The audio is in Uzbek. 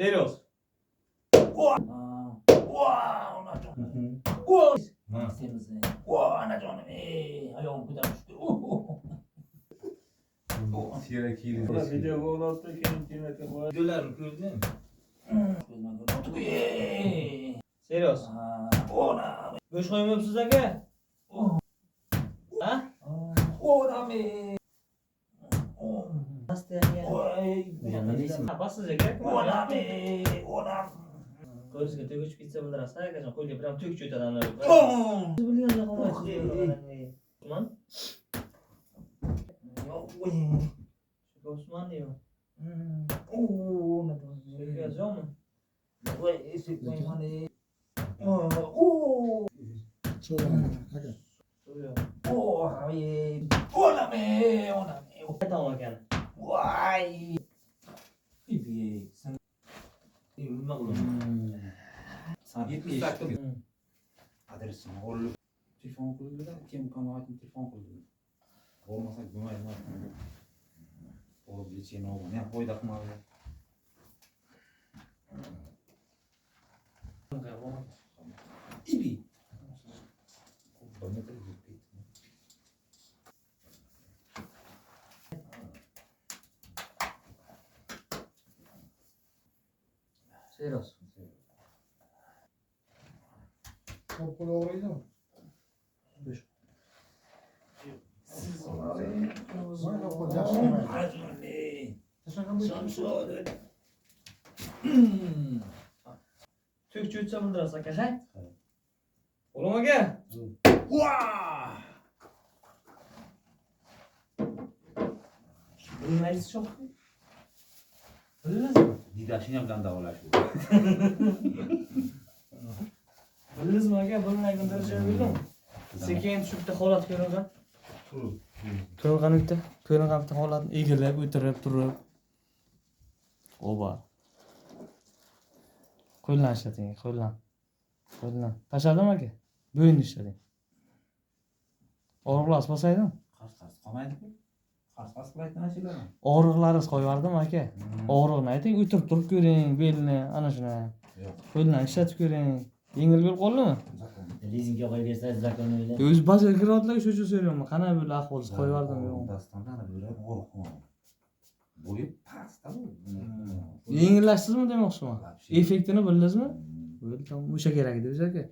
Serios. Anajonim, ayog'im ko'tarib tushdi. Siyrak kiydi. Video bo'ldi, keyin internetga qo'yadi. Videolarni ko'rdim. Serios. Onam. Bo'sh qo'ymayapsiz aka? Ha? Onam. Pastaya. Ha, passiz aka. Onam. Onam. Ko'zga teguvchi pizza bildirasiz, akajon. Qo'lga biram to'kich o'tadi anlar. Oh. Bilganlar qo'ymaysiz. Usmon. Usmon deyman. Yozaymi? Voy, esik qo'ymani. Onam. Aytaman akani. Voy. İyi. Sen nima qilaman? Sen 70 dakika adresim o'g'li telefon qildi-da, kim qanoatni telefon qildi. Bo'lmasa bo'lmaydi. O'g'li lecheni olgan. Ya qo'yda qilmadi. İbi. Serios. Korkulu uğraydın mı? Türkçe ütse bildirasiz aka, hay? Oğlum aka. Bilmaysiz çok. Bildingizmi? Didashini bilan davolash bu. Bildingizmi aka? Bilmay bildirishni bildim. Sekin tushibdi holat ko'ringan. Ko'ringan bitta. Ko'ringan bitta holatni egilib, o'tirib, turib. Oba. Qo'ldan ishlating, qo'ldan. Qo'ldan. Tashladimi aka? Bo'yinni ishlating. Og'riqlar bosaydimi? Qars qolmaydi-ku. Qars qilayotgan narsalarni. Og'riqlaringiz qo'yardim aka. Og'riqni ayting, o'tirib turib ko'ring, belni, ana shuna. Yo'q. Qo'ldan ishlatib ko'ring. Yengil bo'lib qoldimi? Lizingga qo'yversangiz zakonni o'ylab. O'zi ba'zi kirodlarga shu so'rayman. Qana bo'ldi ahvolsiz qo'yardim yo'q. Dastondan bo'lib qo'rqdim. Bo'yi pastda bu. Yengillashdingizmi demoqchiman? Effektini bildingizmi? O'sha kerak edi o'zi aka.